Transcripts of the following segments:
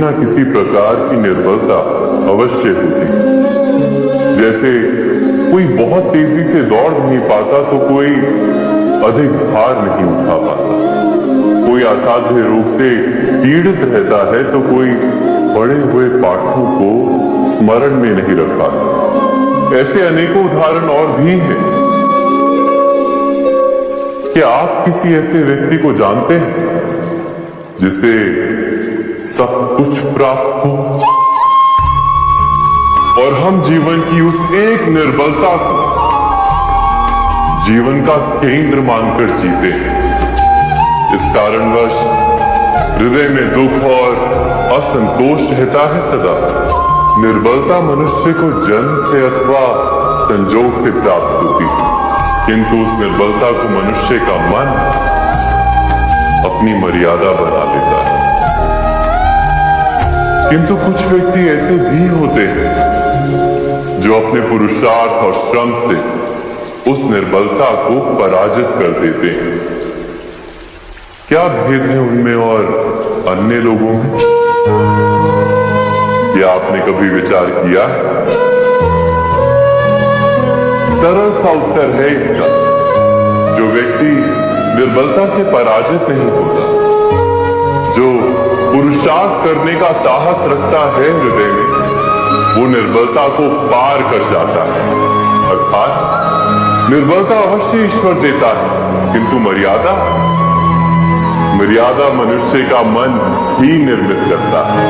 ना किसी प्रकार की निर्बलता अवश्य होती है। जैसे कोई बहुत तेजी से दौड़ नहीं पाता तो कोई अधिक भार नहीं उठा पाता, कोई असाध्य रोग से पीड़ित रहता है तो कोई पढ़े हुए पाठों को स्मरण में नहीं रख पाता। ऐसे अनेकों उदाहरण और भी हैं। क्या आप किसी ऐसे व्यक्ति को जानते हैं जिसे सब कुछ प्राप्त हो और हम जीवन की उस एक निर्बलता को जीवन का केंद्र मानकर जीते हैं? इस कारणवश हृदय में दुख और असंतोष रहता है सदा। निर्बलता मनुष्य को जन्म से अथवा संजोग से प्राप्त होती है, किंतु उस निर्बलता को मनुष्य का मन अपनी मर्यादा बना लेता है। किंतु कुछ व्यक्ति ऐसे भी होते हैं जो अपने पुरुषार्थ और श्रम से उस निर्बलता को पराजित कर देते हैं। क्या भेद है उनमें और अन्य लोगों में? क्या आपने कभी विचार किया? सरल सा उत्तर है इसका। जो व्यक्ति निर्बलता से पराजित नहीं होता, जो पुरुषार्थ करने का साहस रखता है हृदय में, वो निर्बलता को पार कर जाता है। अर्थात निर्बलता अवश्य ईश्वर देता है, किंतु मर्यादा मनुष्य का मन ही निर्मित करता है।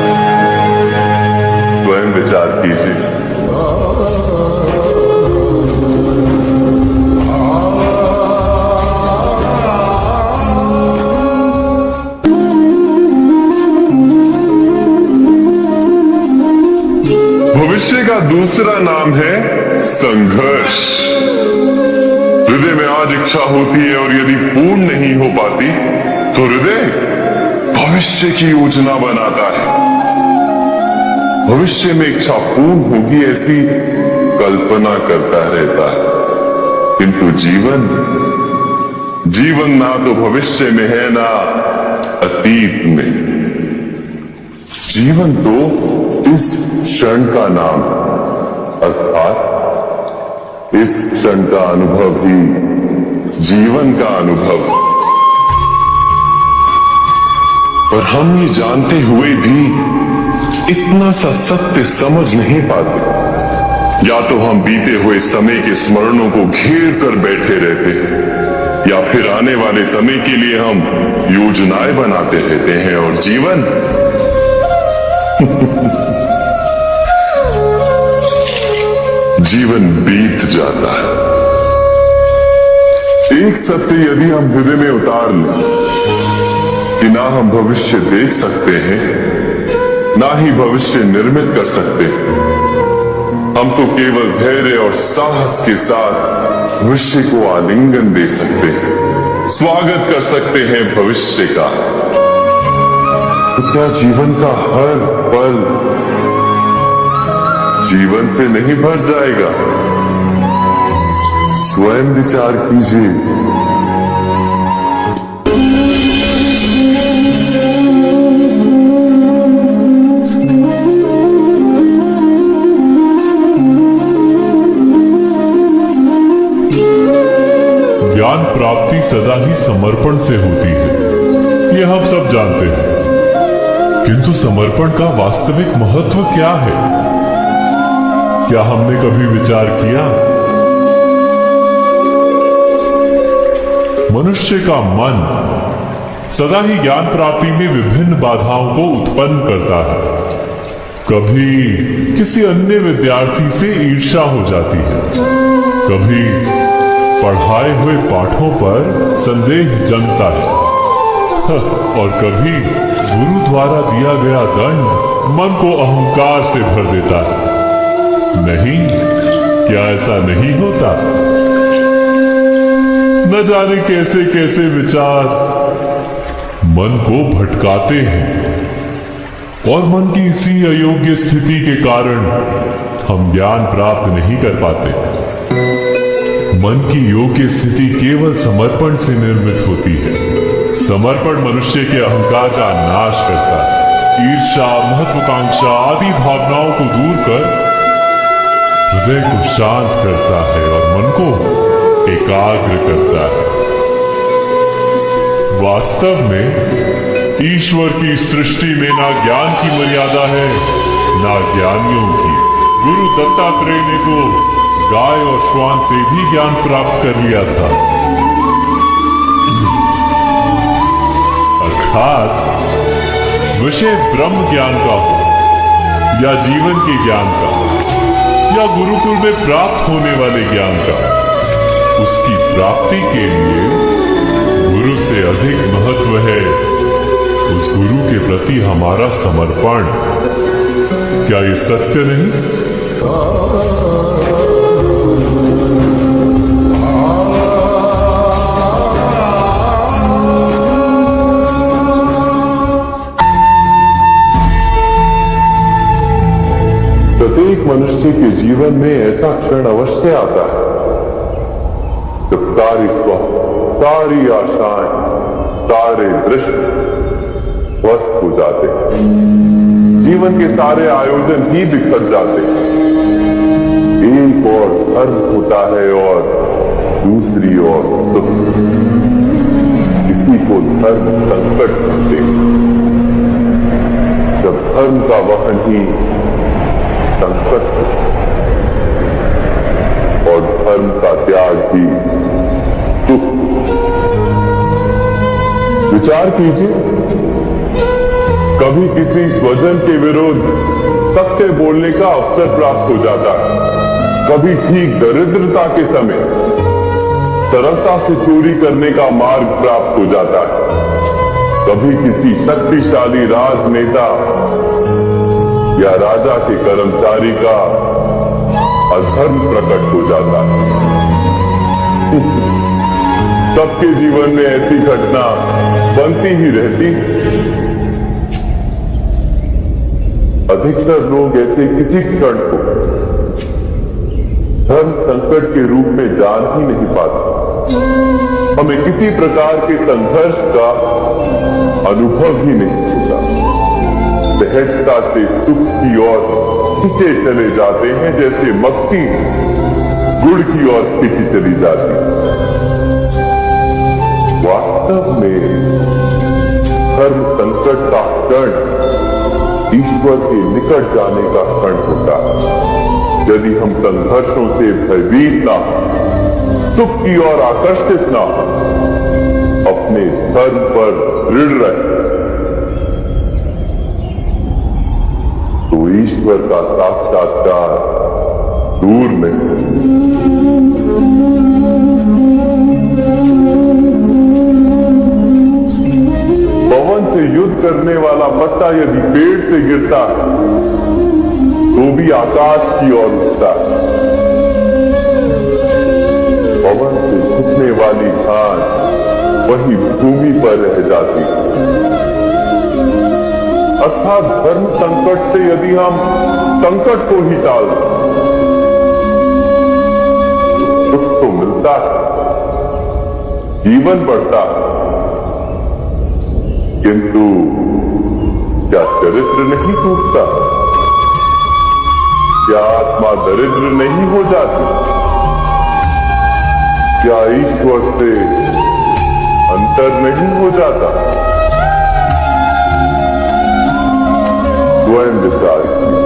स्वयं विचार कीजिए। भविष्य का दूसरा नाम है संघर्ष। हृदय में आज इच्छा होती है और यदि पूर्ण नहीं हो पाती तो हृदय भविष्य की योजना बनाता है। भविष्य में इच्छा पूर्ण होगी ऐसी कल्पना करता रहता है, किंतु जीवन ना तो भविष्य में है ना अतीत में। जीवन तो इस क्षण का नाम, अर्थात इस क्षण का अनुभव ही जीवन का अनुभव। और हम ये जानते हुए भी इतना सा सत्य समझ नहीं पाते। या तो हम बीते हुए समय के स्मरणों को घेर कर बैठे रहते हैं, या फिर आने वाले समय के लिए हम योजनाएं बनाते रहते हैं और जीवन जीवन बीत जाता है। एक सत्य यदि हम हृदय में उतार लें कि ना हम भविष्य देख सकते हैं, ना ही भविष्य निर्मित कर सकते। हम तो केवल धैर्य और साहस के साथ भविष्य को आलिंगन दे सकते हैं, स्वागत कर सकते हैं भविष्य का। तो क्या जीवन का हर पल जीवन से नहीं भर जाएगा? स्वयं विचार कीजिए। ज्ञान प्राप्ति सदा ही समर्पण से होती है, ये हम सब जानते हैं। किंतु समर्पण का वास्तविक महत्व क्या है? क्या हमने कभी विचार किया? मनुष्य का मन सदा ही ज्ञान प्राप्ति में विभिन्न बाधाओं को उत्पन्न करता है। कभी किसी अन्य विद्यार्थी से ईर्ष्या हो जाती है, कभी पढ़ाए हुए पाठों पर संदेह जमता है, और कभी गुरु द्वारा दिया गया दंड मन को अहंकार से भर देता है। नहीं, क्या ऐसा नहीं होता? न जाने कैसे कैसे विचार मन को भटकाते हैं, और मन की इसी अयोग्य स्थिति के कारण हम ज्ञान प्राप्त नहीं कर पाते। मन की योग्य स्थिति केवल समर्पण से निर्मित होती है। समर्पण मनुष्य के अहंकार का नाश करता है। ईर्ष्या, महत्वाकांक्षा आदि भावनाओं को दूर कर हृदय को शांत करता है और मन को एकाग्र करता है। वास्तव में ईश्वर की सृष्टि में ना ज्ञान की मर्यादा है ना ज्ञानियों की। गुरु दत्तात्रेय ने तो गाय और श्वान से भी ज्ञान प्राप्त कर लिया था। अर्थात विषय ब्रह्म ज्ञान का हो या जीवन के ज्ञान का या गुरुकुल में प्राप्त होने वाले ज्ञान का, उसकी प्राप्ति के लिए गुरु से अधिक महत्व है उस गुरु के प्रति हमारा समर्पण। क्या ये सत्य नहीं? प्रत्येक मनुष्य के जीवन में ऐसा क्षण अवश्य आता है जब सारी स्वप्न, सारी आशाएं, सारे दृश्य ध्वस्त हो जाते हैं। जीवन के सारे आयोजन ही बिखर जाते हैं। एक और धर्म होता है और दूसरी ओर दुख। इसी को धर्म संकट कहते हैं। जब धर्म का वहन ही संकट और धर्म का त्याग भी दुख। विचार कीजिए, कभी किसी स्वजन के विरुद्ध सत्य बोलने का अवसर प्राप्त हो जाता है, कभी ठीक दरिद्रता के समय सरलता से चोरी करने का मार्ग प्राप्त हो जाता है, कभी किसी शक्तिशाली राजनेता या राजा के कर्मचारी का अधर्म प्रकट हो जाता है। सबके जीवन में ऐसी घटना बनती ही रहती। अधिकतर लोग ऐसे किसी क्षण को धर्म संकट के रूप में जान ही नहीं पाते। हमें किसी प्रकार के संघर्ष का अनुभव ही नहीं होता। सहजता से सुख की ओर खींचे चले जाते हैं, जैसे मक्खी गुड़ की ओर खींची चली जाती। वास्तव में धर्म संकट का क्षण ईश्वर के निकट जाने का क्षण होता है। यदि हम संघर्षों से भयभीत ना, सुख की ओर आकर्षित ना, अपने धर्म पर दृढ़ रहे, तो ईश्वर का साक्षात्कार दूर नहीं। पवन से युद्ध करने वाला पत्ता यदि पेड़ से गिरता है तो भी आकाश की ओर उठता है। पवन से झुकने वाली घास वही भूमि पर रह जाती है। अर्थात धर्म संकट से यदि हम संकट को ही टाल दें, सुख तो मिलता है, जीवन बढ़ता है, किंतु क्या चरित्र नहीं टूटता? क्या आत्मा दरिद्र नहीं हो जाती? क्या ईश्वर से अंतर नहीं हो जाता? स्वयं विचार कीजिए।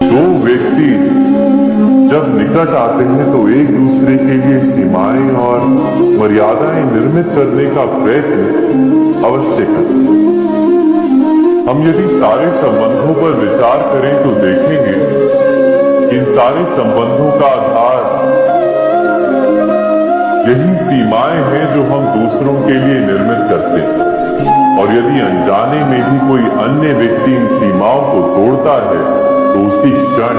दो व्यक्ति जब निकट आते हैं तो एक दूसरे के लिए सीमाएं और मर्यादाएं निर्मित करने का प्रयत्न अवश्य करें। हम यदि सारे संबंधों पर विचार करें तो देखेंगे इन सारे संबंधों का आधार यही सीमाएं हैं जो हम दूसरों के लिए निर्मित करते हैं। और यदि अनजाने में भी कोई अन्य व्यक्ति इन सीमाओं को तोड़ता है तो उसी क्षण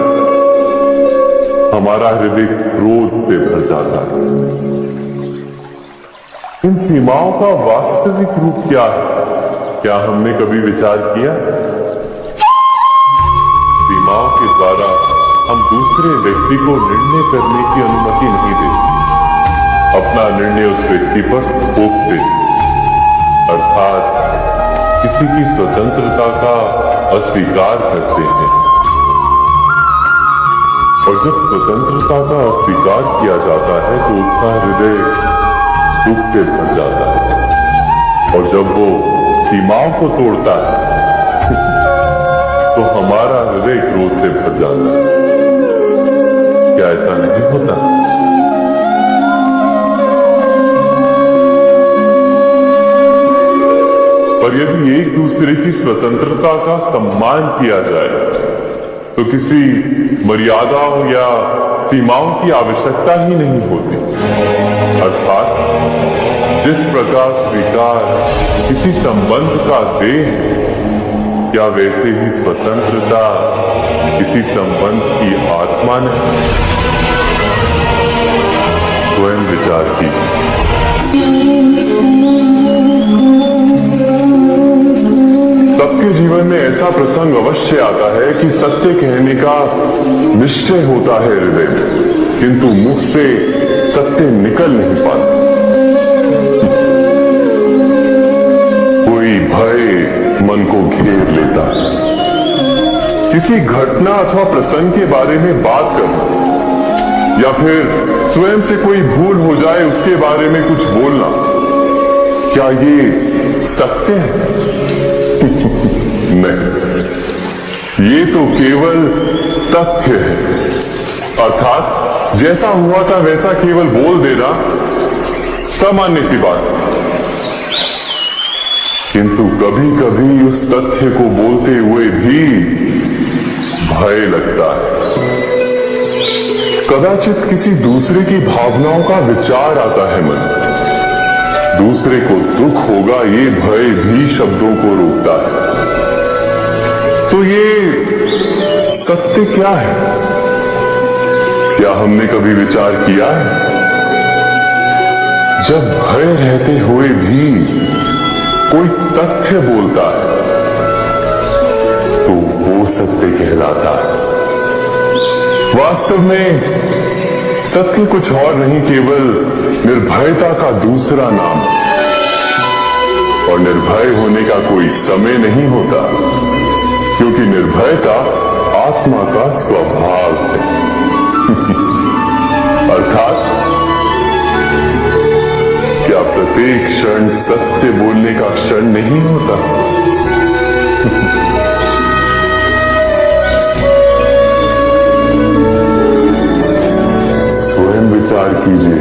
हमारा हृदय क्रोध से भर जाता है। इन सीमाओं का वास्तविक रूप क्या है? क्या हमने कभी विचार किया? सीमाओं के द्वारा हम दूसरे व्यक्ति को निर्णय करने की अनुमति नहीं देते, अपना निर्णय उस व्यक्ति पर थोप देते। अर्थात किसी की स्वतंत्रता का अस्वीकार करते हैं। और जब स्वतंत्रता का अस्वीकार किया जाता है तो उसका हृदय दुख से भर जाता है, और जब वो सीमाओं को तोड़ता है तो हमारा हृदय क्रोध से भर जाता है। क्या ऐसा नहीं होता? पर यदि एक दूसरे की स्वतंत्रता का सम्मान किया जाए तो किसी मर्यादाओं या सीमाओं की आवश्यकता ही नहीं होती। अर्थात जिस प्रकार स्वीकार किसी संबंध का देह है, क्या वैसे ही स्वतंत्रता किसी संबंध की आत्मा नहीं? स्वयं विचार कीजिए। सबके जीवन में ऐसा प्रसंग अवश्य आता है कि सत्य कहने का निश्चय होता है हृदय में, किंतु मुख से सत्य निकल नहीं पाता। कोई भय मन को घेर लेता है। किसी घटना अथवा प्रसंग के बारे में बात करना या फिर स्वयं से कोई भूल हो जाए उसके बारे में कुछ बोलना, क्या ये सत्य है? नहीं, ये तो केवल तथ्य है। अर्थात जैसा हुआ था वैसा केवल बोल देना सामान्य सी बात है। किंतु कभी कभी उस तथ्य को बोलते हुए भी भय लगता है। कदाचित किसी दूसरे की भावनाओं का विचार आता है मन, दूसरे को दुख होगा ये भय भी शब्दों को रोकता है। तो ये सत्य क्या है? क्या हमने कभी विचार किया है? जब भय रहते हुए भी कोई तथ्य बोलता है तो वो सत्य कहलाता है। वास्तव में सत्य कुछ और नहीं, केवल निर्भयता का दूसरा नाम। और निर्भय होने का कोई समय नहीं होता, क्योंकि निर्भयता आत्मा का स्वभाव है। अर्थात क्या प्रत्येक क्षण सत्य बोलने का क्षण नहीं होता? स्वयं विचार कीजिए।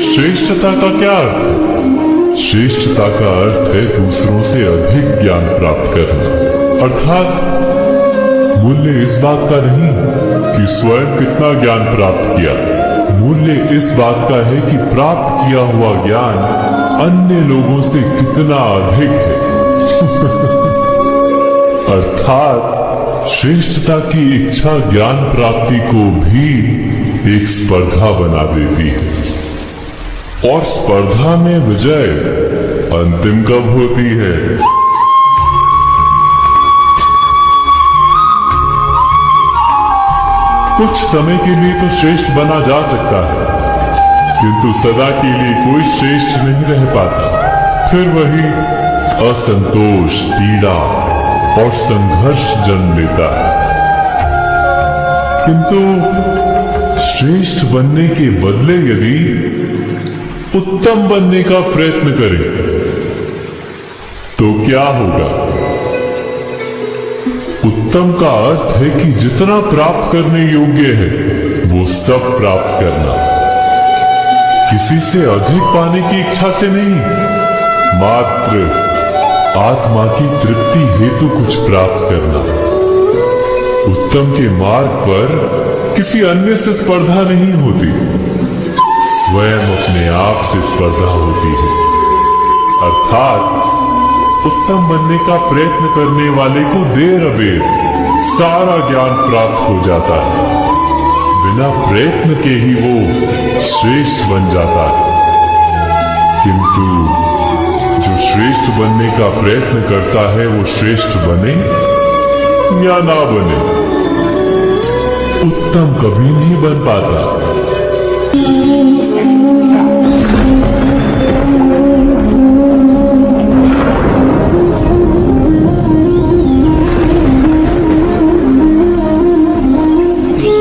श्रेष्ठता का क्या अर्थ है? श्रेष्ठता का अर्थ है दूसरों से अधिक ज्ञान प्राप्त करना। अर्थात मूल्य इस बात का नहीं कि स्वयं कितना ज्ञान प्राप्त किया, मूल्य इस बात का है कि प्राप्त किया हुआ ज्ञान अन्य लोगों से कितना अधिक है। अर्थात श्रेष्ठता की इच्छा ज्ञान प्राप्ति को भी एक स्पर्धा बना देती है, और स्पर्धा में विजय अंतिम कब होती है? कुछ समय के लिए तो श्रेष्ठ बना जा सकता है, किंतु सदा के लिए कोई श्रेष्ठ नहीं रह पाता। फिर वही असंतोष, पीड़ा और संघर्ष जन्म लेता है। किंतु श्रेष्ठ बनने के बदले यदि उत्तम बनने का प्रयत्न करें तो क्या होगा? उत्तम का अर्थ है कि जितना प्राप्त करने योग्य है वो सब प्राप्त करना, किसी से अधिक पाने की इच्छा से नहीं, मात्र आत्मा की तृप्ति हेतु कुछ प्राप्त करना। उत्तम के मार्ग पर किसी अन्य से स्पर्धा नहीं होती, स्वयं अपने आप से स्पर्धा होती है। अर्थात उत्तम बनने का प्रयत्न करने वाले को देर अबेर सारा ज्ञान प्राप्त हो जाता है, बिना प्रयत्न के ही वो श्रेष्ठ बन जाता है। किंतु जो श्रेष्ठ बनने का प्रयत्न करता है वो श्रेष्ठ बने या ना बने, उत्तम कभी नहीं बन पाता।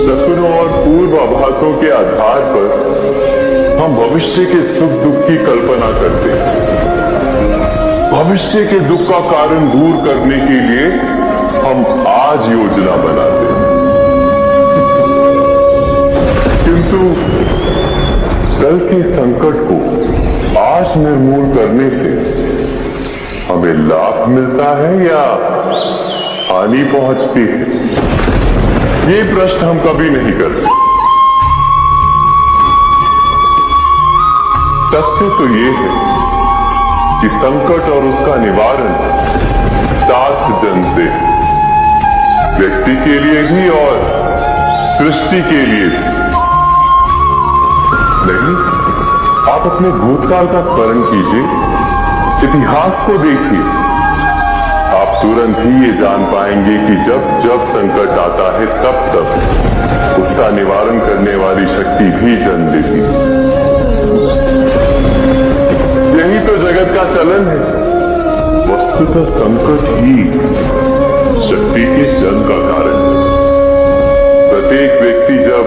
सपनों और पूर्वाभासों के आधार पर हम भविष्य के सुख दुख की कल्पना करते हैं। भविष्य के दुख का कारण दूर करने के लिए हम आज योजना बनाते हैं, किंतु कल के संकट को आज निर्मूल करने से हमें लाभ मिलता है या हानि पहुंचती है, ये प्रश्न हम कभी नहीं करते। सत्य तो ये है कि संकट और उसका निवारण सात जन से, व्यक्ति के लिए भी और सृष्टि के लिए भी। नहीं, आप अपने भूतकाल का स्मरण कीजिए, इतिहास को देखिए, आप तुरंत ही ये जान पाएंगे कि जब जब संकट आता है तब तब उसका निवारण करने वाली शक्ति भी जन्म लेती है। यही तो जगत का चलन है। वस्तुतः संकट ही शक्ति के जन्म का कारण है। प्रत्येक व्यक्ति जब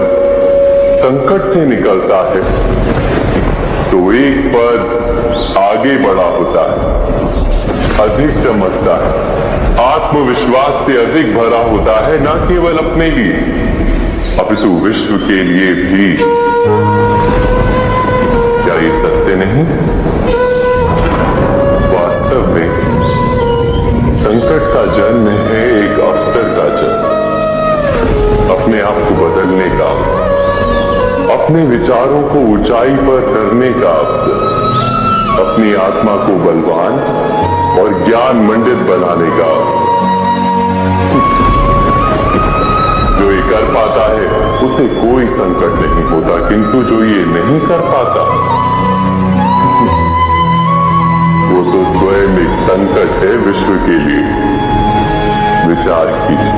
संकट से निकलता है तो एक पद आगे बढ़ा होता है, अधिक चमकता है, आत्मविश्वास से अधिक भरा होता है, न केवल अपने लिए अपितु विश्व के लिए भी। क्या ये सत्य नहीं? वास्तव में संकट का जन्म है एक अवसर का जन्म, अपने आप को बदलने का, अपने विचारों को ऊंचाई पर करने का अवसर, अपनी आत्मा को बलवान और ज्ञान मंडित बनाने का। जो ये कर पाता है उसे कोई संकट नहीं होता, किंतु जो ये नहीं कर पाता वो तो स्वयं एक संकट है विश्व के लिए। विचार कीजिए।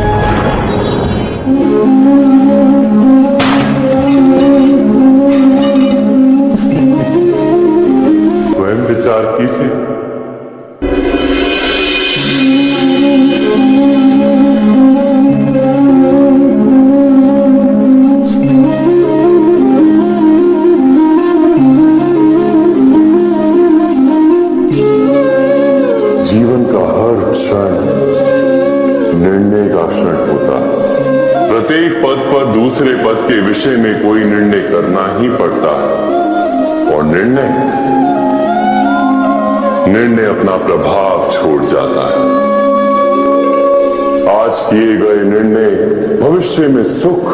स्वयं विचार कीजिए। जीवन का हर क्षण निर्णय का क्षण होता है। प्रत्येक पद पर दूसरे पद के विषय में कोई निर्णय करना ही पड़ता है और निर्णय अपना प्रभाव छोड़ जाता है। आज किए गए निर्णय भविष्य में सुख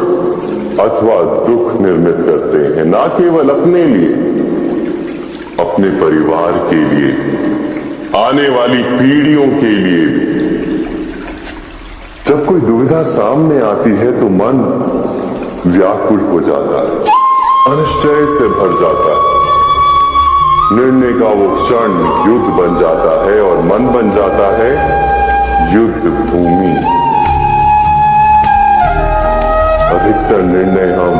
अथवा दुख निर्मित करते हैं, ना केवल अपने लिए, अपने परिवार के लिए, आने वाली पीढ़ियों के लिए। जब कोई दुविधा सामने आती है तो मन व्याकुल हो जाता है, अनिश्चय से भर जाता है। निर्णय का वो क्षण युद्ध बन जाता है और मन बन जाता है युद्ध भूमि। अधिकतर निर्णय हम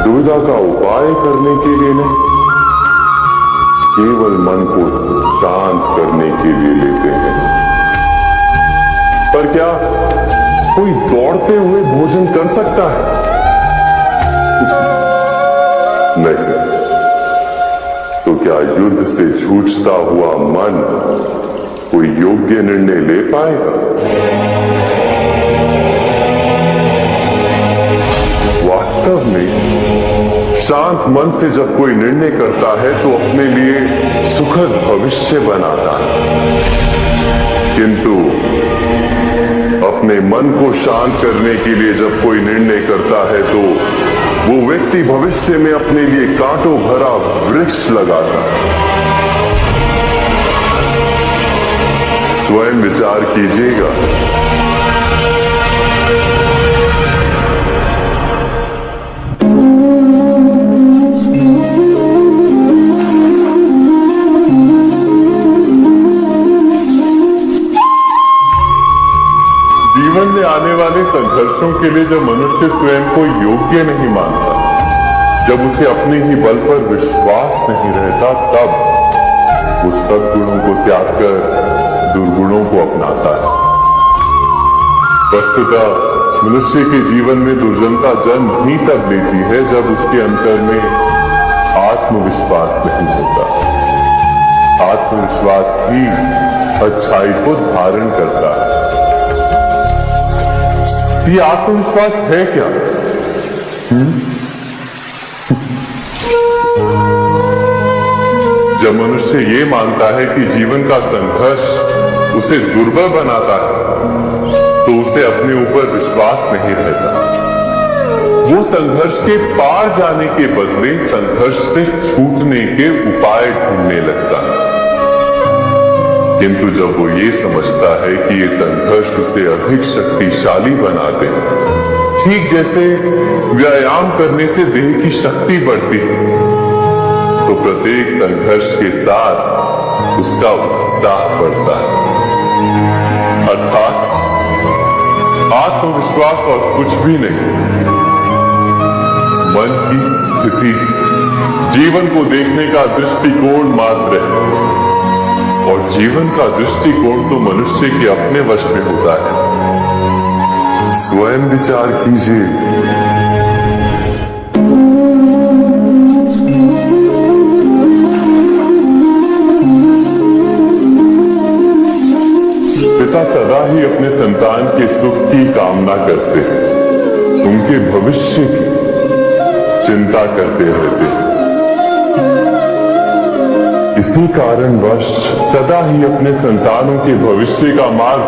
दुविधा का उपाय करने के लिए नहीं, केवल मन को शांत करने के लिए लेते हैं। पर क्या कोई दौड़ते हुए भोजन कर सकता है? नहीं। तो क्या युद्ध से जूझता हुआ मन कोई योग्य निर्णय ले पाएगा? वास्तव में शांत मन से जब कोई निर्णय करता है तो अपने लिए सुखद भविष्य बनाता है, किंतु अपने मन को शांत करने के लिए जब कोई निर्णय करता है तो वो व्यक्ति भविष्य में अपने लिए कांटों भरा वृक्ष लगाता है। स्वयं विचार कीजिएगा। जीवन में आने वाले संघर्षों के लिए जब मनुष्य स्वयं को योग्य नहीं मानता जब उसे अपने ही बल पर विश्वास नहीं रहता, तब वो सद्गुणों को त्याग कर दुर्गुणों को अपनाता है। वस्तुतः मनुष्य के जीवन में दुर्जनता जन्म ही तब लेती है जब उसके अंतर में आत्मविश्वास नहीं होता। आत्मविश्वास ही अच्छाई को धारण करता है। ये आत्मविश्वास है क्या? जब मनुष्य ये मानता है कि जीवन का संघर्ष उसे दुर्बल बनाता है, तो उसे अपने ऊपर विश्वास नहीं रहता। वो संघर्ष के पार जाने के बदले संघर्ष से छूटने के उपाय ढूंढने लगता है। किंतु जब वो ये समझता है कि ये संघर्ष उसे अधिक शक्तिशाली बना दे, ठीक जैसे व्यायाम करने से देह की शक्ति बढ़ती है, तो प्रत्येक संघर्ष के साथ उसका उत्साह बढ़ता है। अर्थात आत्मविश्वास और कुछ भी नहीं, मन की स्थिति, जीवन को देखने का दृष्टिकोण मात्र है। और जीवन का दृष्टिकोण तो मनुष्य के अपने वश में होता है। स्वयं विचार कीजिए। पिता सदा ही अपने संतान के सुख की कामना करते हैं, उनके भविष्य की चिंता करते रहते हैं। इसी कारणवश सदा ही अपने संतानों के भविष्य का मार्ग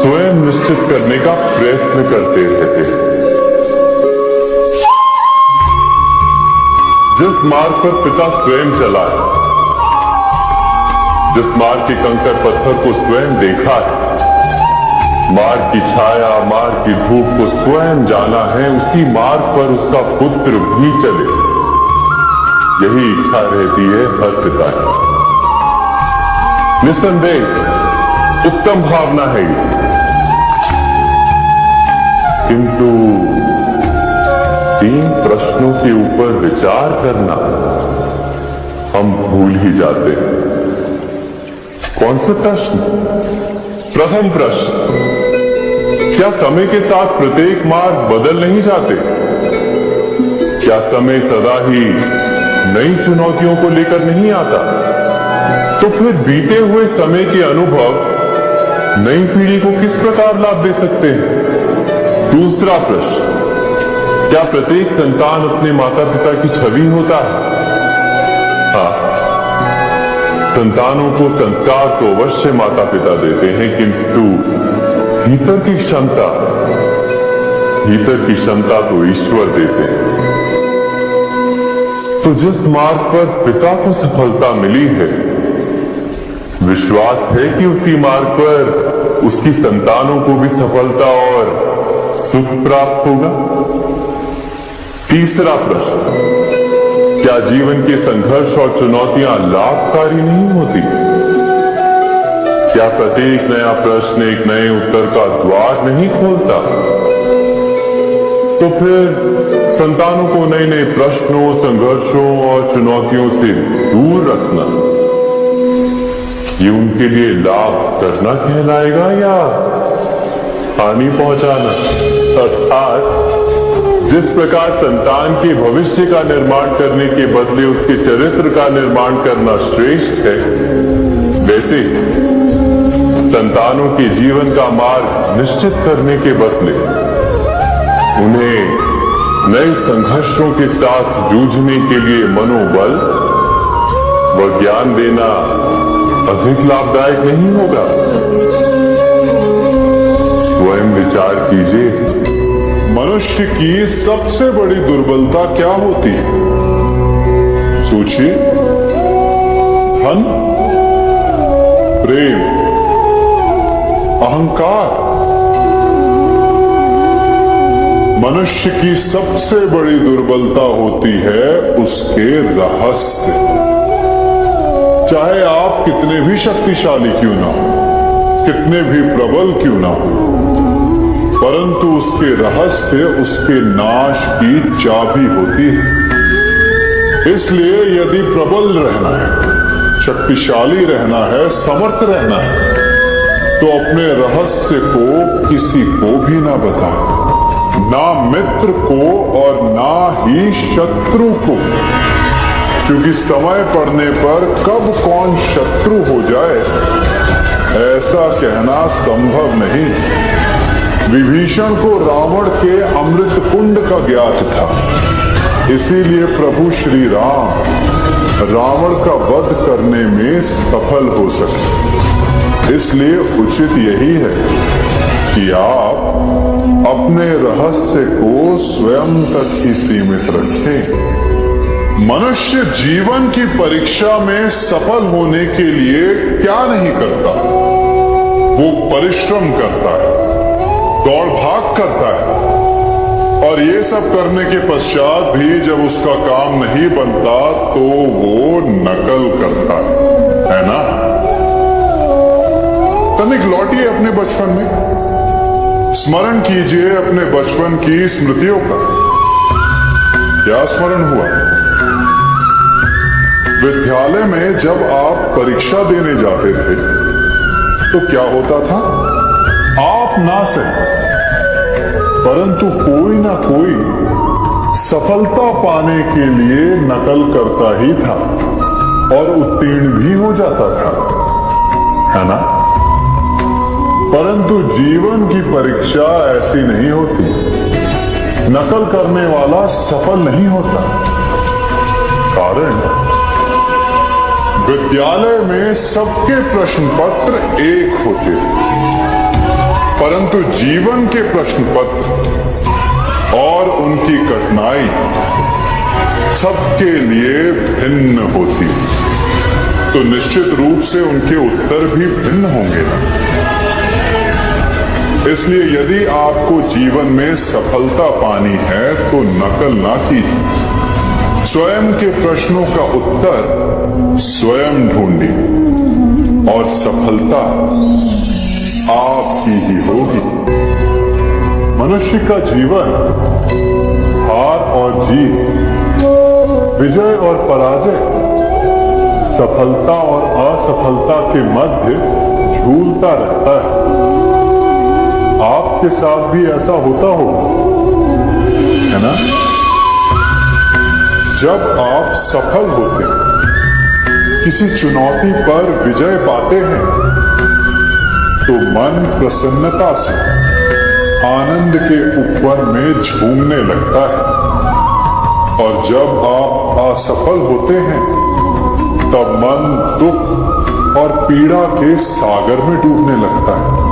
स्वयं निश्चित करने का प्रयत्न करते रहते हैं। जिस मार्ग पर पिता स्वयं चला है, जिस मार्ग के कंकर पत्थर को स्वयं देखा है, मार्ग की छाया, मार्ग की धूप को स्वयं जाना है, उसी मार्ग पर उसका पुत्र भी चले, यही इच्छा रहती है हर पिता की। निस्संदेह उत्तम भावना है ये, किंतु 3 प्रश्नों के ऊपर विचार करना हम भूल ही जाते हैं। कौन से प्रश्न? प्रथम प्रश्न, क्या समय के साथ प्रत्येक मार्ग बदल नहीं जाते? क्या समय सदा ही नई चुनौतियों को लेकर नहीं आता? तो फिर बीते हुए समय के अनुभव नई पीढ़ी को किस प्रकार लाभ दे सकते हैं? दूसरा प्रश्न, क्या प्रत्येक संतान अपने माता पिता की छवि होता है? हाँ, संतानों को संस्कार तो अवश्य माता पिता देते हैं, किंतु भीतर की क्षमता तो ईश्वर देते हैं। तो जिस मार्ग पर पिता को सफलता मिली है, विश्वास है कि उसी मार्ग पर उसकी संतानों को भी सफलता और सुख प्राप्त होगा। तीसरा प्रश्न, क्या जीवन के संघर्ष और चुनौतियां लाभकारी नहीं होती? क्या प्रत्येक नया प्रश्न एक नए उत्तर का द्वार नहीं खोलता? तो फिर संतानों को नए नए प्रश्नों, संघर्षों और चुनौतियों से दूर रखना, ये उनके लिए लाभ करना कहलाएगा या हानि पहुंचाना? अर्थात जिस प्रकार संतान के भविष्य का निर्माण करने के बदले उसके चरित्र का निर्माण करना श्रेष्ठ है, वैसे संतानों के जीवन का मार्ग निश्चित करने के बदले उन्हें नए संघर्षों के साथ जूझने के लिए मनोबल व ज्ञान देना अधिक लाभदायक नहीं होगा? स्वयं विचार कीजिए। मनुष्य की सबसे बड़ी दुर्बलता क्या होती है? सोचिए। धन, प्रेम, अहंकार। मनुष्य की सबसे बड़ी दुर्बलता होती है उसके रहस्य। चाहे आप कितने भी शक्तिशाली क्यों ना हो, कितने भी प्रबल क्यों ना हो, परंतु उसके रहस्य उसके नाश की चाबी होती है। इसलिए यदि प्रबल रहना है, शक्तिशाली रहना है, समर्थ रहना है, तो अपने रहस्य को किसी को भी ना बता, ना मित्र को और ना ही शत्रु को, क्योंकि समय पड़ने पर कब कौन शत्रु हो जाए ऐसा कहना संभव नहीं। विभीषण को रावण के अमृत कुंड का ज्ञात था, इसीलिए प्रभु श्री राम रावण का वध करने में सफल हो सके। इसलिए उचित यही है कि आप अपने रहस्य को स्वयं तक ही सीमित रखें। मनुष्य जीवन की परीक्षा में सफल होने के लिए क्या नहीं करता? वो परिश्रम करता है, दौड़ भाग करता है, और ये सब करने के पश्चात भी जब उसका काम नहीं बनता तो वो नकल करता है ना? तनिक लौटिए अपने बचपन में, स्मरण कीजिए अपने बचपन की स्मृतियों का। क्या स्मरण हुआ? विद्यालय में जब आप परीक्षा देने जाते थे तो क्या होता था? आप ना सही परंतु कोई ना कोई सफलता पाने के लिए नकल करता ही था और उत्तीर्ण भी हो जाता था, है ना? परंतु जीवन की परीक्षा ऐसी नहीं होती। नकल करने वाला सफल नहीं होता। कारण विद्यालय में सबके प्रश्न पत्र एक होते हैं, परंतु जीवन के प्रश्न पत्र और उनकी कठिनाई सबके लिए भिन्न होती है, तो निश्चित रूप से उनके उत्तर भी भिन्न होंगे ना। इसलिए यदि आपको जीवन में सफलता पानी है तो नकल ना कीजिए, स्वयं के प्रश्नों का उत्तर स्वयं ढूंढिए और सफलता आपकी ही होगी। मनुष्य का जीवन हार और जीत, विजय और पराजय, सफलता और असफलता के मध्य झूलता रहता है। आपके साथ भी ऐसा होता होगा, है ना? जब आप सफल होते हैं, किसी चुनौती पर विजय पाते हैं, तो मन प्रसन्नता से आनंद के उपवन में झूमने लगता है, और जब आप असफल होते हैं तब मन दुख और पीड़ा के सागर में डूबने लगता है।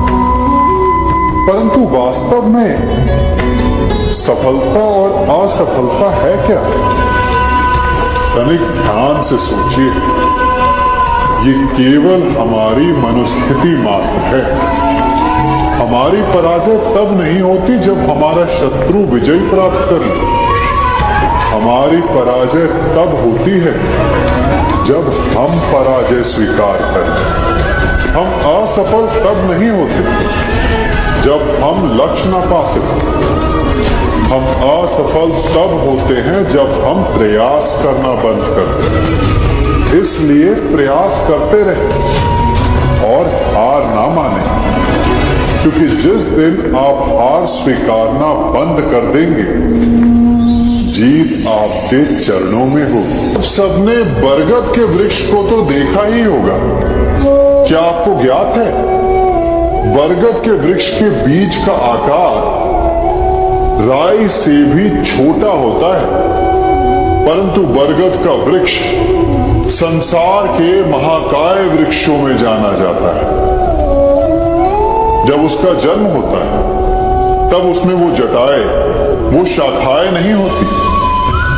परंतु वास्तव में सफलता और असफलता है क्या? तनिक ध्यान से सोचिए। ये केवल हमारी मनुस्थिति मात्र है। हमारी पराजय तब नहीं होती जब हमारा शत्रु विजय प्राप्त कर ले। हमारी पराजय तब होती है जब हम पराजय स्वीकार करें। हम असफल तब नहीं होते जब हम लक्ष्य न पा सकें। हम असफल तब होते हैं जब हम प्रयास करना बंद करते हैं। इसलिए प्रयास करते रहें और हार ना माने, क्योंकि जिस दिन आप हार स्वीकारना बंद कर देंगे, जीत आपके चरणों में होगी। सबने बरगद के वृक्ष को तो देखा ही होगा। क्या आपको ज्ञात है बरगद के वृक्ष के बीज का आकार राई से भी छोटा होता है, परंतु बरगद का वृक्ष संसार के महाकाय वृक्षों में जाना जाता है। जब उसका जन्म होता है तब उसमें वो जटाएं, वो शाखाएं नहीं होती,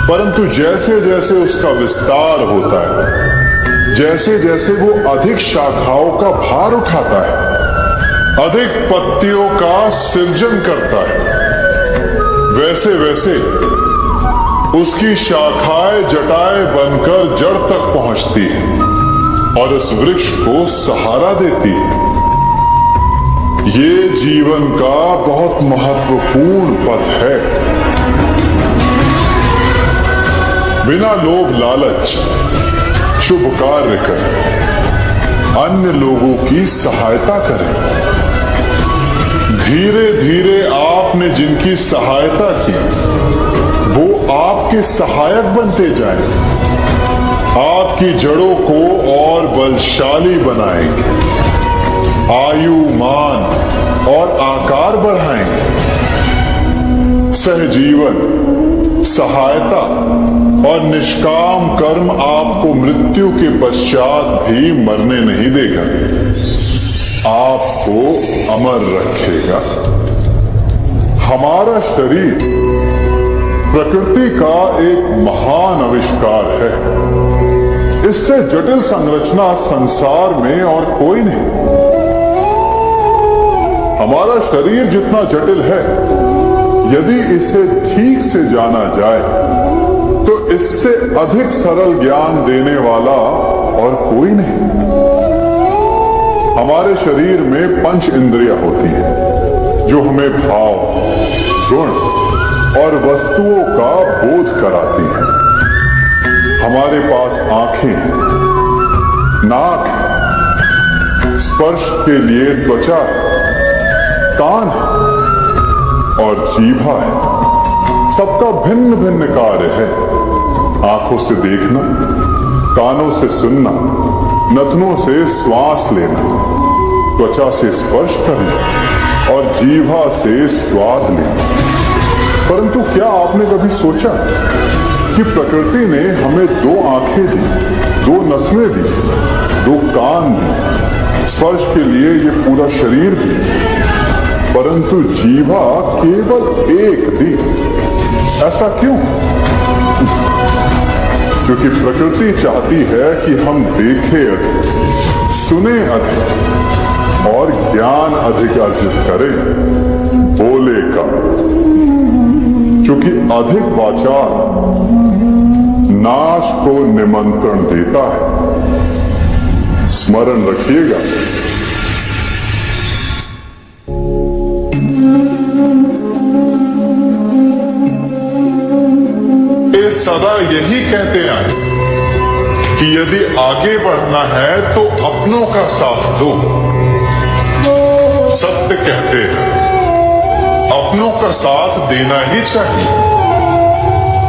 परंतु जैसे जैसे उसका विस्तार होता है, जैसे जैसे वो अधिक शाखाओं का भार उठाता है, अधिक पत्तियों का सृजन करता है, वैसे वैसे उसकी शाखाएं जटाएं बनकर जड़ तक पहुंचती है और उस वृक्ष को सहारा देती है। ये जीवन का बहुत महत्वपूर्ण पथ है। बिना लोभ लालच शुभ कार्य करें, अन्य लोगों की सहायता करें। धीरे धीरे आपने जिनकी सहायता की वो आपके सहायक बनते जाएं, आपकी जड़ों को और बलशाली बनाएंगे, आयु मान और आकार बढ़ाएंगे। सहजीवन, सहायता और निष्काम कर्म आपको मृत्यु के पश्चात भी मरने नहीं देगा, आपको अमर रखेगा। हमारा शरीर प्रकृति का एक महान आविष्कार है। इससे जटिल संरचना संसार में और कोई नहीं। हमारा शरीर जितना जटिल है, यदि इसे ठीक से जाना जाए तो इससे अधिक सरल ज्ञान देने वाला और कोई नहीं। हमारे शरीर में पंच इंद्रियां होती हैं जो हमें भाव, गुण और वस्तुओं का बोध कराती हैं। हमारे पास आंखें, नाक, स्पर्श के लिए त्वचा, कान और जीभा है। सबका भिन्न भिन्न कार्य है। आंखों से देखना, कानों से सुनना, नथनों से श्वास लेना, त्वचा से स्पर्श करना और जीभा से स्वाद लेना। परंतु क्या आपने कभी सोचा कि प्रकृति ने हमें दो आंखें दी, दो नथने दी, दो कान दी, स्पर्श के लिए ये पूरा शरीर दी, परंतु जीभा केवल एक दी? ऐसा क्यों? क्योंकि प्रकृति चाहती है कि हम देखें अधिक, सुने अधिक और ज्ञान अधिक अर्जित करें, बोले कम। क्योंकि अधिक वाचाल नाश को निमंत्रण देता है। स्मरण रखिएगा। ये सदा यही कहते आए कि यदि आगे बढ़ना है तो अपनों का साथ दो। सत्य कहते हैं अपनों का साथ देना ही चाहिए,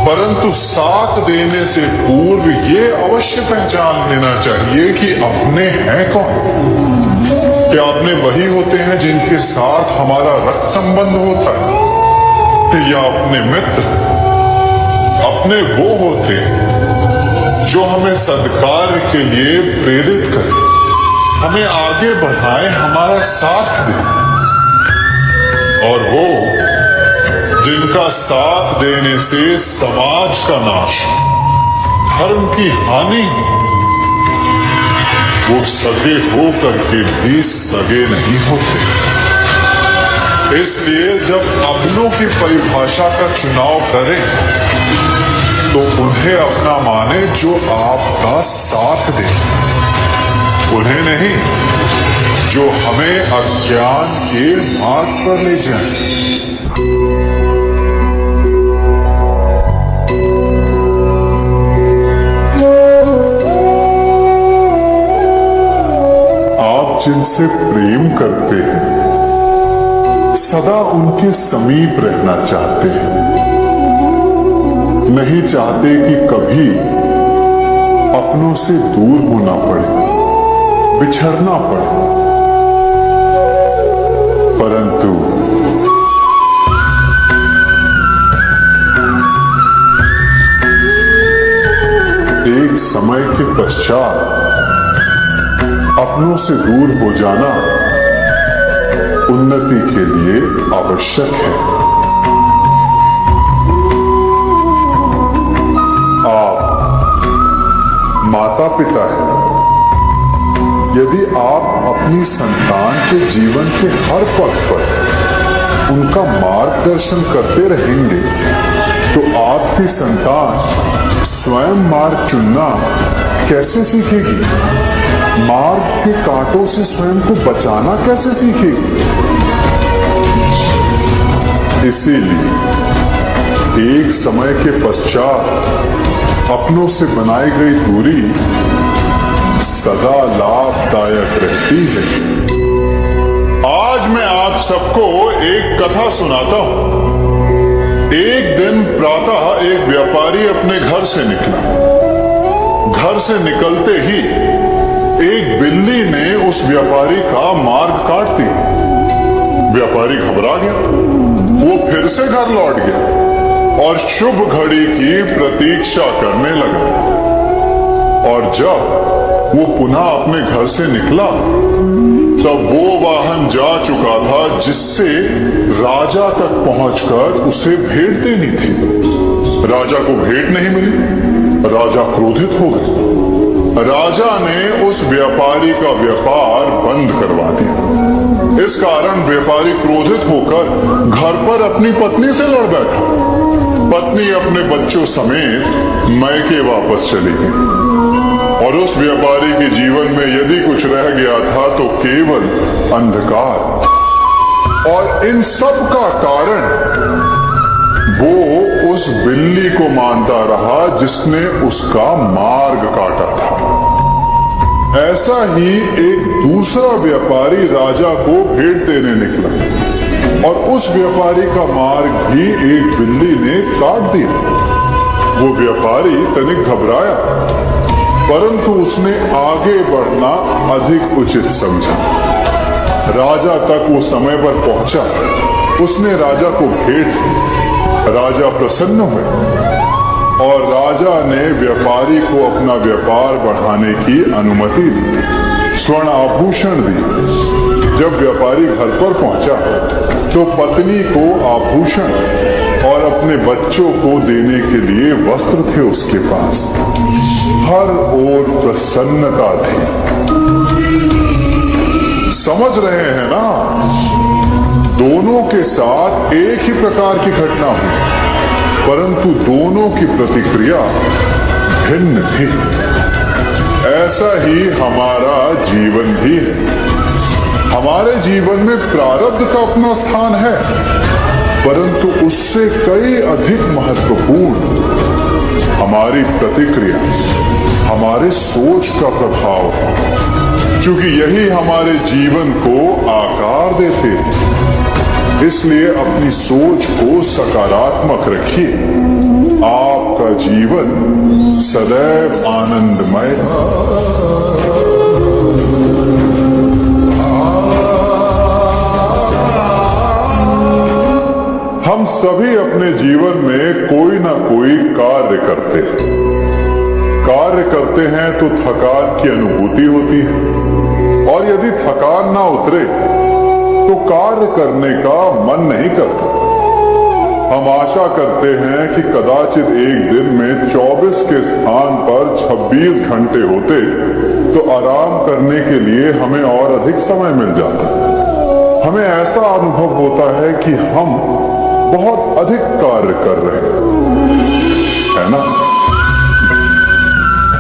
परंतु साथ देने से पूर्व ये अवश्य पहचान लेना चाहिए कि अपने हैं कौन। क्या अपने वही होते हैं जिनके साथ हमारा रक्त संबंध होता है, या अपने मित्र? अपने वो होते जो हमें सद्कार्य के लिए प्रेरित करें, हमें आगे बढ़ाएं, हमारा साथ दें। और वो जिनका साथ देने से समाज का नाश, धर्म की हानि, वो सगे हो करके भी सगे नहीं होते। इसलिए जब अपनों की परिभाषा का चुनाव करें तो उन्हें अपना माने जो आपका साथ दे, उन्हें नहीं जो हमें अज्ञान के मार्ग पर ले जाए। आप जिनसे प्रेम करते हैं सदा उनके समीप रहना चाहते हैं, नहीं चाहते कि कभी अपनों से दूर होना पड़े, बिछड़ना पड़े। परंतु एक समय के पश्चात अपनों से दूर हो जाना उन्नति के लिए आवश्यक है। आप माता पिता हैं। यदि आप अपनी संतान के जीवन के हर पल पर उनका मार्गदर्शन करते रहेंगे तो आपकी संतान स्वयं मार्ग चुनना कैसे सीखेगी? मार्ग के कांटों से स्वयं को बचाना कैसे सीखेगी? इसीलिए एक समय के पश्चात अपनों से बनाई गई दूरी सदा लाभदायक रहती है। आज मैं आप सबको एक कथा सुनाता हूं। एक दिन प्रातः एक व्यापारी अपने घर से निकला। घर से निकलते ही एक बिल्ली ने उस व्यापारी का मार्ग काट दिया। व्यापारी घबरा गया। वो फिर से घर लौट गया और शुभ घड़ी की प्रतीक्षा करने लगा। और जब वो पुनः अपने घर से निकला तब वो वाहन जा चुका था जिससे राजा तक पहुंचकर उसे भेंट देनी थी। राजा को भेंट नहीं मिली। राजा क्रोधित हो गए। राजा ने उस व्यापारी का व्यापार बंद करवा दिया। इस कारण व्यापारी क्रोधित होकर घर पर अपनी पत्नी से लड़ बैठा। पत्नी अपने बच्चों समेत मैके वापस चली गई और उस व्यापारी के जीवन में यदि कुछ रह गया था तो केवल अंधकार। और इन सब का कारण वो उस बिल्ली को मानता रहा जिसने उसका मार्ग काटा था। ऐसा ही एक दूसरा व्यापारी राजा को भेंट देने निकला और उस व्यापारी का मार्ग भी एक बिल्ली ने काट दिया। वो व्यापारी तनिक घबराया, परंतु उसने आगे बढ़ना अधिक उचित समझा। राजा तक वो समय पर पहुंचा। उसने राजा को भेंट दी। राजा प्रसन्न हुए और राजा ने व्यापारी को अपना व्यापार बढ़ाने की अनुमति दी, स्वर्ण आभूषण दी। जब व्यापारी घर पर पहुंचा तो पत्नी को आभूषण और अपने बच्चों को देने के लिए वस्त्र थे उसके पास। हर ओर प्रसन्नता थी। समझ रहे हैं ना? दोनों के साथ एक ही प्रकार की घटना हुई, परंतु दोनों की प्रतिक्रिया भिन्न थी। ऐसा ही हमारा जीवन भी है। हमारे जीवन में प्रारब्ध का अपना स्थान है, परंतु उससे कई अधिक महत्वपूर्ण हमारी प्रतिक्रिया, हमारे सोच का प्रभाव है, क्योंकि यही हमारे जीवन को आकार देते हैं। इसलिए अपनी सोच को सकारात्मक रखिए। आपका जीवन सदैव आनंदमय। हम सभी अपने जीवन में कोई ना कोई कार्य करते हैं। कार्य करते हैं तो थकान की अनुभूति होती है और यदि थकान ना उतरे तो कार्य करने का मन नहीं करता। हम आशा करते हैं कि कदाचित एक दिन में 24 के स्थान पर 26 घंटे होते तो आराम करने के लिए हमें और अधिक समय मिल जाता। हमें ऐसा अनुभव होता है कि हम बहुत अधिक कार्य कर रहे हैं ना?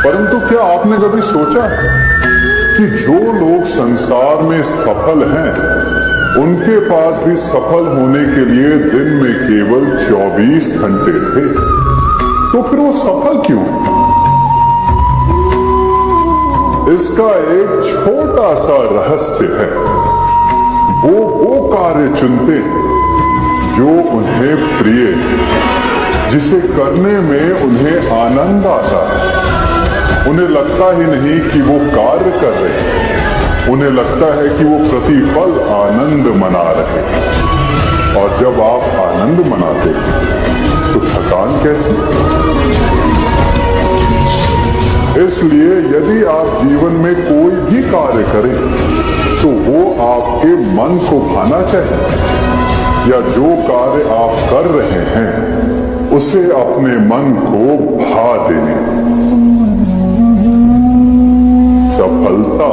परंतु क्या आपने कभी सोचा कि जो लोग संसार में सफल हैं उनके पास भी सफल होने के लिए दिन में केवल 24 घंटे थे? तो फिर वो सफल क्यों? इसका एक छोटा सा रहस्य है। वो कार्य चुनते जो उन्हें प्रिय, जिसे करने में उन्हें आनंद आता है। उन्हें लगता ही नहीं कि वो कार्य कर रहे हैं, उन्हें लगता है कि वो प्रतिपल आनंद मना रहे हैं। और जब आप आनंद मनाते तो थकान कैसे? इसलिए यदि आप जीवन में कोई भी कार्य करें तो वो आपके मन को भाना चाहिए, या जो कार्य आप कर रहे हैं उसे अपने मन को भा देने। सफलता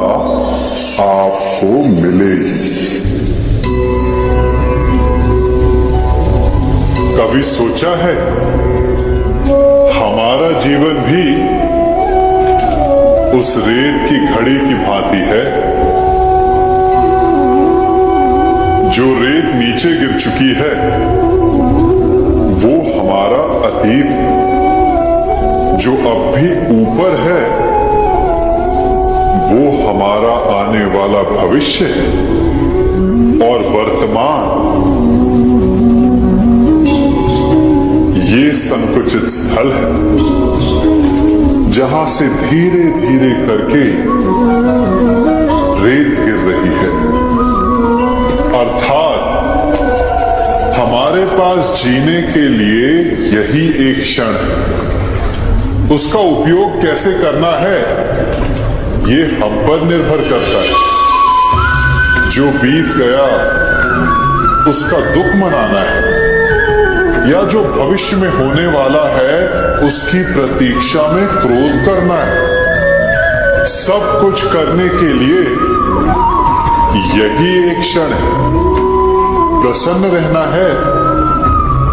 आपको मिलेगी। कभी सोचा है हमारा जीवन भी उस रेत की घड़ी की भांति है? जो रेत नीचे गिर चुकी है वो हमारा अतीत, जो अब भी ऊपर है वो हमारा आने वाला भविष्य है और वर्तमान ये संकुचित स्थल है जहां से धीरे धीरे करके रेत गिर रही है। अर्थात हमारे पास जीने के लिए यही एक क्षण है। उसका उपयोग कैसे करना है ये हम पर निर्भर करता है। जो बीत गया उसका दुख मनाना है या जो भविष्य में होने वाला है उसकी प्रतीक्षा में क्रोध करना है। सब कुछ करने के लिए यही एक क्षण है। प्रसन्न रहना है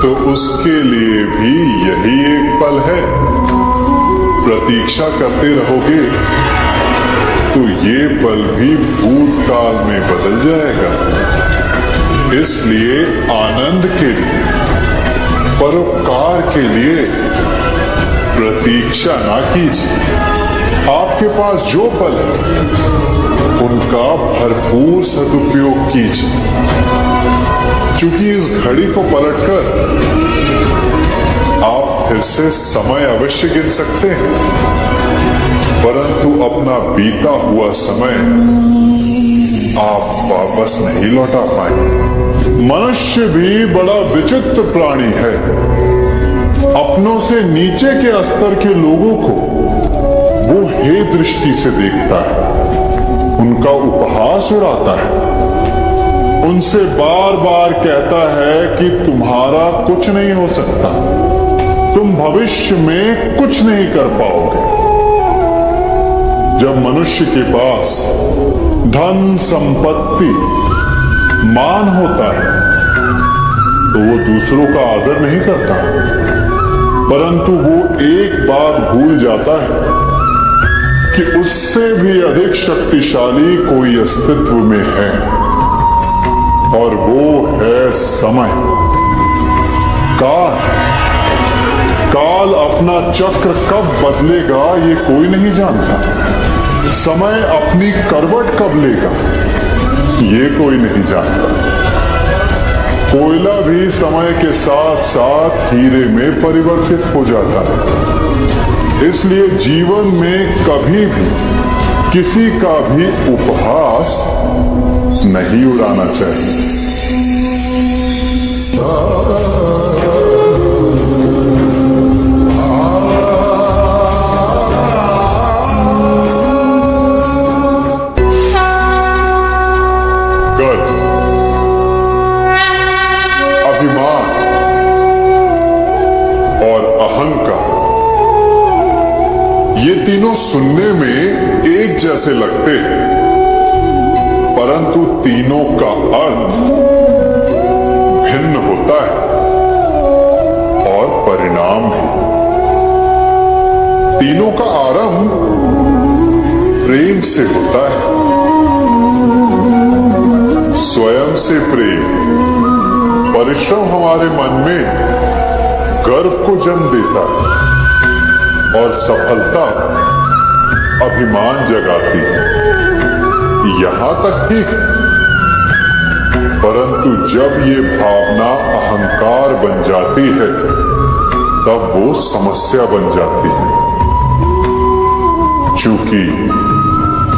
तो उसके लिए भी यही एक पल है। प्रतीक्षा करते रहोगे तो ये पल भी भूतकाल में बदल जाएगा। इसलिए आनंद के लिए, परोपकार के लिए प्रतीक्षा ना कीजिए। आपके पास जो पल है उनका भरपूर सदुपयोग कीजिए, क्योंकि इस घड़ी को पलटकर आप फिर से समय अवश्य गिन सकते हैं, परंतु अपना बीता हुआ समय आप वापस नहीं लौटा पाए। मनुष्य भी बड़ा विचित्र प्राणी है। अपनों से नीचे के स्तर के लोगों को वो हे दृष्टि से देखता है, उनका उपहास उड़ाता है, उनसे बार बार कहता है कि तुम्हारा कुछ नहीं हो सकता, तुम भविष्य में कुछ नहीं कर पाओगे। जब मनुष्य के पास धन, संपत्ति, मान होता है तो वो दूसरों का आदर नहीं करता, परंतु वो एक बात भूल जाता है कि उससे भी अधिक शक्तिशाली कोई अस्तित्व में है, और वो है समय। काल अपना चक्र कब बदलेगा ये कोई नहीं जानता। समय अपनी करवट कब लेगा ये कोई नहीं जानता। कोयला भी समय के साथ साथ हीरे में परिवर्तित हो जाता है। इसलिए जीवन में कभी भी किसी का भी उपहास नहीं उड़ाना चाहिए। अभिमान और अहंकार, ये तीनों सुनने में एक जैसे लगते हैं, परंतु तीनों का अर्थ भिन्न होता है और परिणाम भी। तीनों का आरंभ प्रेम से होता है, स्वयं से प्रेम। परिश्रम हमारे मन में गर्व को जन्म देता है और सफलता अभिमान जगाती है। यहां तक ठीक है, परंतु जब ये भावना अहंकार बन जाती है तब वो समस्या बन जाती है, क्योंकि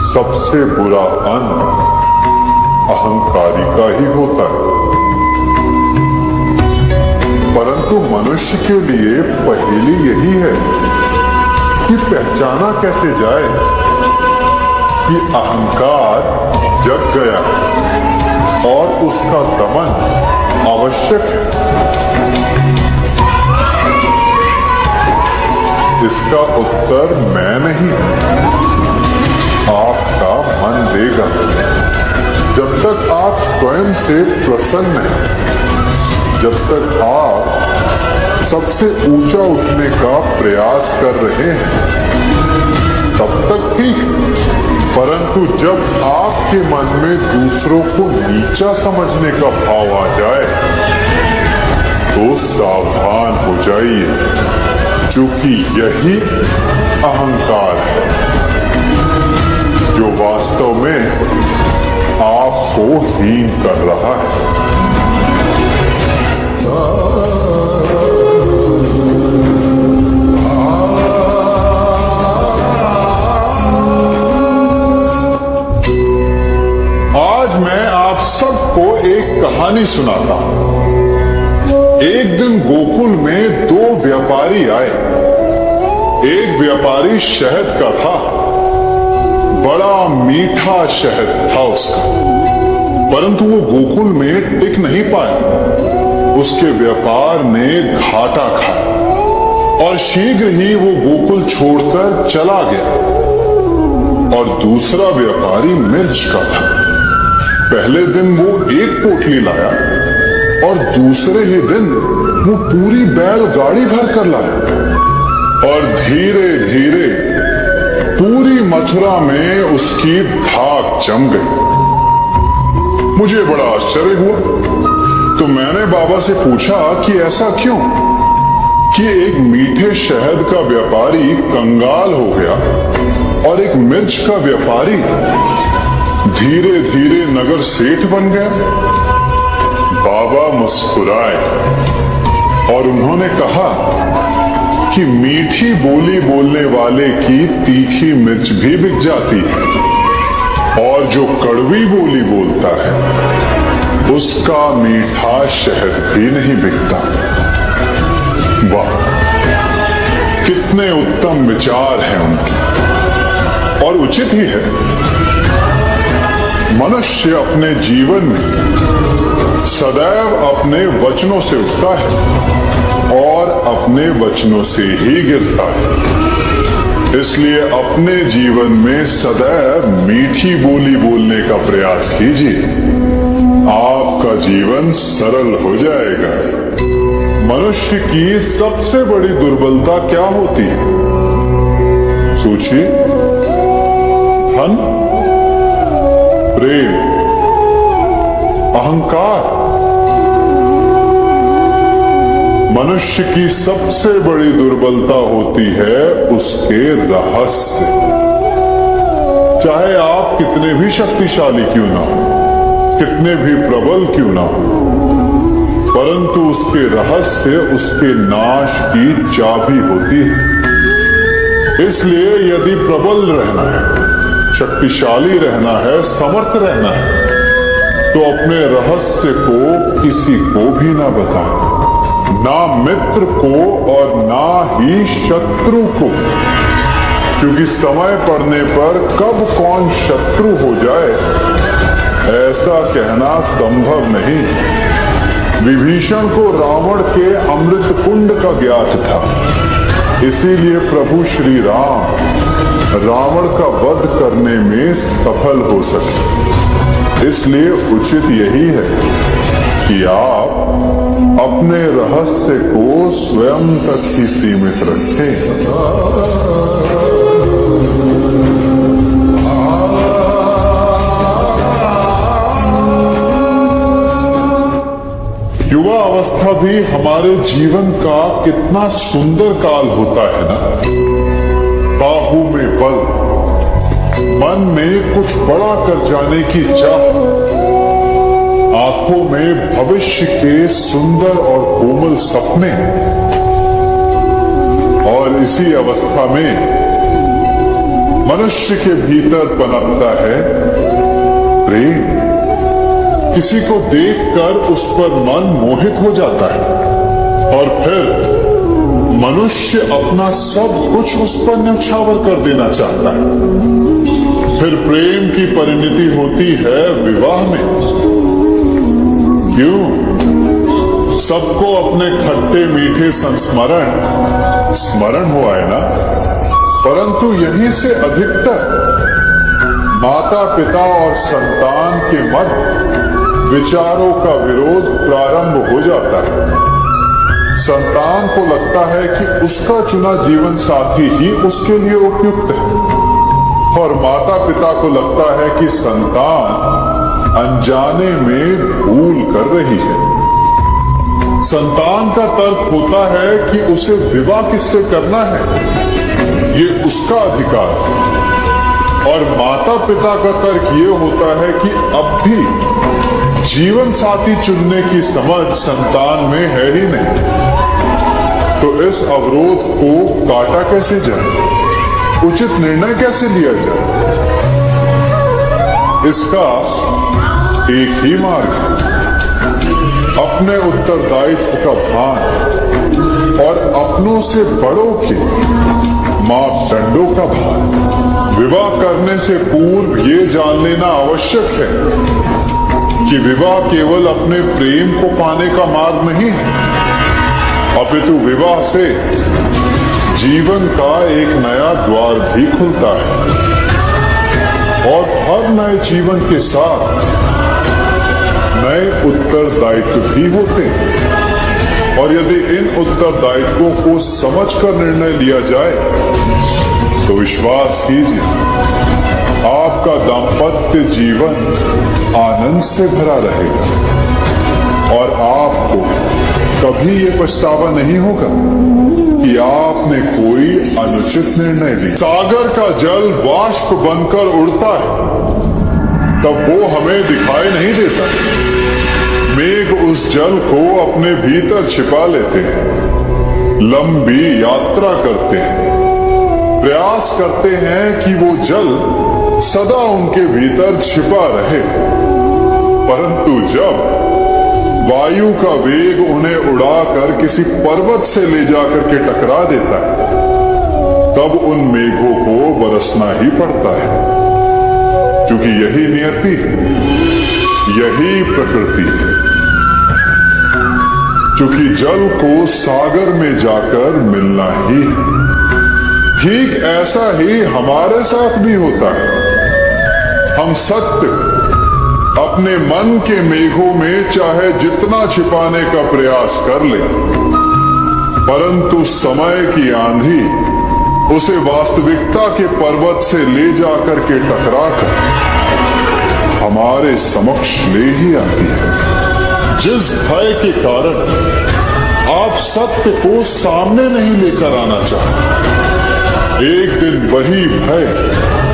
सबसे बुरा अंत अहंकारी का ही होता है। परंतु मनुष्य के लिए पहेली यही है कि पहचाना कैसे जाए कि अहंकार जग गया और उसका दमन आवश्यक है। इसका उत्तर मैं नहीं, आपका मन देगा। जब तक आप स्वयं से प्रसन्न हैं, जब तक आप सबसे ऊंचा उठने का प्रयास कर रहे हैं तब तक ठीक, परंतु जब आपके मन में दूसरों को नीचा समझने का भाव आ जाए तो सावधान हो जाइए। क्योंकि यही अहंकार है जो वास्तव में आपको हीन कर रहा है। आज मैं आप सबको एक कहानी सुनाता हूं। एक दिन गोकुल में दो व्यापारी आए। एक व्यापारी शहद का था, बड़ा मीठा शहद था उसका, परंतु वो गोकुल में टिक नहीं पाया। उसके व्यापार ने घाटा खाया और शीघ्र ही वो गोकुल छोड़कर चला गया। और दूसरा व्यापारी मिर्च का था। पहले दिन वो एक पोटली लाया और दूसरे ही दिन वो पूरी बैलगाड़ी भर कर लाया। और धीरे धीरे पूरी मथुरा में उसकी धाक जम गई। मुझे बड़ा आश्चर्य हुआ, तो मैंने बाबा से पूछा कि ऐसा क्यों कि एक मीठे शहद का व्यापारी कंगाल हो गया और एक मिर्च का व्यापारी धीरे धीरे नगर सेठ बन गया। बाबा मुस्कुराए और उन्होंने कहा कि मीठी बोली बोलने वाले की तीखी मिर्च भी बिक जाती है और जो कड़वी बोली बोलता है उसका मीठा शहद भी नहीं बिकता। वाह, कितने उत्तम विचार हैं उनके, और उचित ही है। मनुष्य अपने जीवन में सदैव अपने वचनों से उठता है और अपने वचनों से ही गिरता है। इसलिए अपने जीवन में सदैव मीठी बोली बोलने का प्रयास कीजिए, आपका जीवन सरल हो जाएगा। मनुष्य की सबसे बड़ी दुर्बलता क्या होती है? सोचिए। धन, प्रेम, अहंकार। मनुष्य की सबसे बड़ी दुर्बलता होती है उसके रहस्य। चाहे आप कितने भी शक्तिशाली क्यों ना हो, कितने भी प्रबल क्यों ना हो, परंतु उसके रहस्य उसके नाश की चाबी होती है। इसलिए यदि प्रबल रहना है, शक्तिशाली रहना है, समर्थ रहना है, तो अपने रहस्य को किसी को भी ना बताएं, ना मित्र को और ना ही शत्रु को, क्योंकि समय पड़ने पर कब कौन शत्रु हो जाए ऐसा कहना संभव नहीं। विभीषण को रावण के अमृत कुंड का ज्ञात था, इसीलिए प्रभु श्री राम रावण का वध करने में सफल हो सके। इसलिए उचित यही है कि आप अपने रहस्य को स्वयं तक ही सीमित रखें। युवा अवस्था भी हमारे जीवन का कितना सुंदर काल होता है ना। बाहु में बल, मन में कुछ बड़ा कर जाने की चाह, आंखों में भविष्य के सुंदर और कोमल सपने। और इसी अवस्था में मनुष्य के भीतर पनपता है प्रेम। किसी को देखकर उस पर मन मोहित हो जाता है और फिर मनुष्य अपना सब कुछ उस पर न्यौछावर कर देना चाहता है। फिर प्रेम की परिणति होती है विवाह में। क्यों? सबको अपने खट्टे मीठे संस्मरण स्मरण हुआ है ना, परंतु यहीं से अधिकतर माता पिता और संतान के मध्य विचारों का विरोध प्रारंभ हो जाता है। संतान को लगता है कि उसका चुना जीवन साथी ही उसके लिए उपयुक्त है, और माता पिता को लगता है कि संतान अनजाने में भूल कर रही है। संतान का तर्क होता है कि उसे विवाह किससे करना है, ये उसका अधिकार है। और माता पिता का तर्क ये होता है कि अब भी जीवन साथी चुनने की समझ संतान में है ही नहीं। तो इस अवरोध को काटा कैसे जाए, उचित निर्णय कैसे लिया जाए? इसका एक ही मार्ग है, अपने उत्तरदायित्व का भान और अपनों से बड़ों के मापदंडों का भान। विवाह करने से पूर्व ये जान लेना आवश्यक है कि विवाह केवल अपने प्रेम को पाने का मार्ग नहीं है, अपितु विवाह से जीवन का एक नया द्वार भी खुलता है। और हर नए जीवन के साथ नए उत्तरदायित्व भी होते हैं। और यदि इन उत्तरदायित्वों को समझकर निर्णय लिया जाए तो विश्वास कीजिए, आपका दाम्पत्य जीवन आनंद से भरा रहेगा और आपको कभी ये पछतावा नहीं होगा कि आपने कोई अनुचित निर्णय लिया। सागर का जल वाष्प बनकर उड़ता है, तब वो हमें दिखाई नहीं देता। मेघ उस जल को अपने भीतर छिपा लेते हैं, लंबी यात्रा करते हैं, प्रयास करते हैं कि वो जल सदा उनके भीतर छिपा रहे। परंतु जब वायु का वेग उन्हें उड़ाकर किसी पर्वत से ले जाकर के टकरा देता है, तब उन मेघों को बरसना ही पड़ता है, क्योंकि यही नियति है, यही प्रकृति है। क्योंकि जल को सागर में जाकर मिलना ही है। ठीक ऐसा ही हमारे साथ भी होता है। हम सत्य अपने मन के मेघों में चाहे जितना छिपाने का प्रयास कर ले, परंतु समय की आंधी उसे वास्तविकता के पर्वत से ले जाकर के टकराकर हमारे समक्ष ले ही आती है। जिस भय के कारण आप सत्य को सामने नहीं लेकर आना चाहते, एक दिन वही भय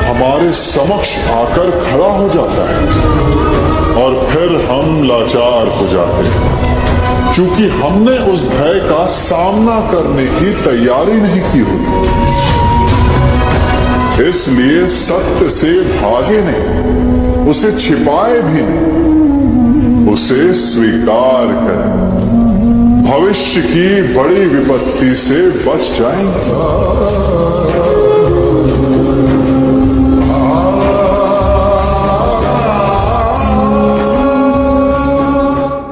हमारे समक्ष आकर खड़ा हो जाता है और फिर हम लाचार हो जाते हैं, क्योंकि हमने उस भय का सामना करने की तैयारी नहीं की होती। इसलिए सत्य से भागे नहीं, उसे छिपाए भी नहीं, उसे स्वीकार करें। भविष्य की बड़ी विपत्ति से बच जाएंगे।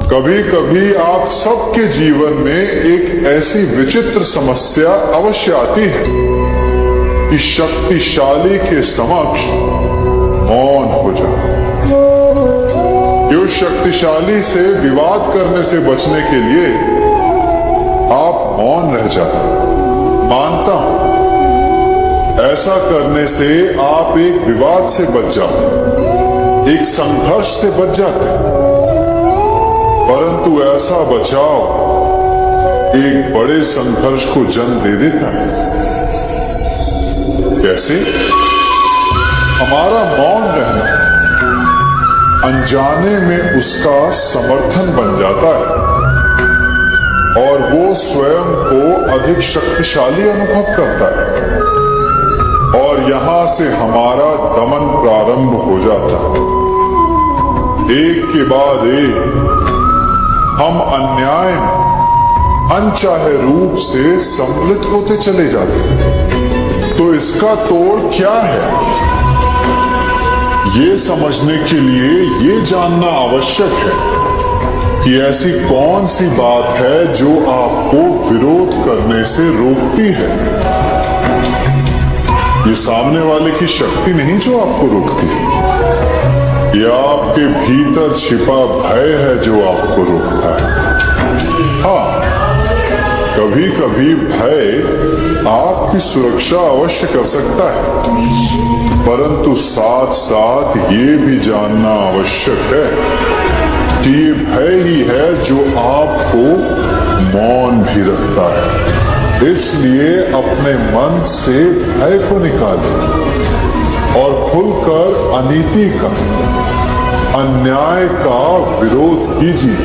कभी कभी आप सबके जीवन में एक ऐसी विचित्र समस्या अवश्य आती है कि शक्तिशाली के समक्ष मौन हो जाए। उस शक्तिशाली से विवाद करने से बचने के लिए आप मौन रह जाते। मानता हूं ऐसा करने से आप एक विवाद से बच जाते, एक संघर्ष से बच जाते, परंतु ऐसा बचाव एक बड़े संघर्ष को जन्म दे देता है। कैसे? हमारा मौन रहना अनजाने में उसका समर्थन बन जाता है और वो स्वयं को अधिक शक्तिशाली अनुभव करता है और यहां से हमारा दमन प्रारंभ हो जाता है। एक के बाद एक हम अन्याय में अनचाहे रूप से सम्मिलित होते चले जाते हैं। तो इसका तोड़ क्या है? ये समझने के लिए ये जानना आवश्यक है कि ऐसी कौन सी बात है जो आपको विरोध करने से रोकती है। ये सामने वाले की शक्ति नहीं जो आपको रोकती है, यह आपके भीतर छिपा भय है जो आपको रोकता है। हाँ, कभी कभी भय आपकी सुरक्षा अवश्य कर सकता है, परंतु साथ साथ ये भी जानना आवश्यक है कि ये भय ही है जो आपको मौन भी रखता है। इसलिए अपने मन से भय को निकालिए और खुलकर अनीति का, अन्याय का विरोध कीजिए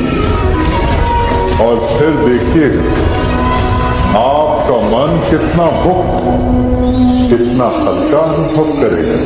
और फिर देखिएगा आपका मन कितना मुक्त, कितना हल्का अनुभव करेगा।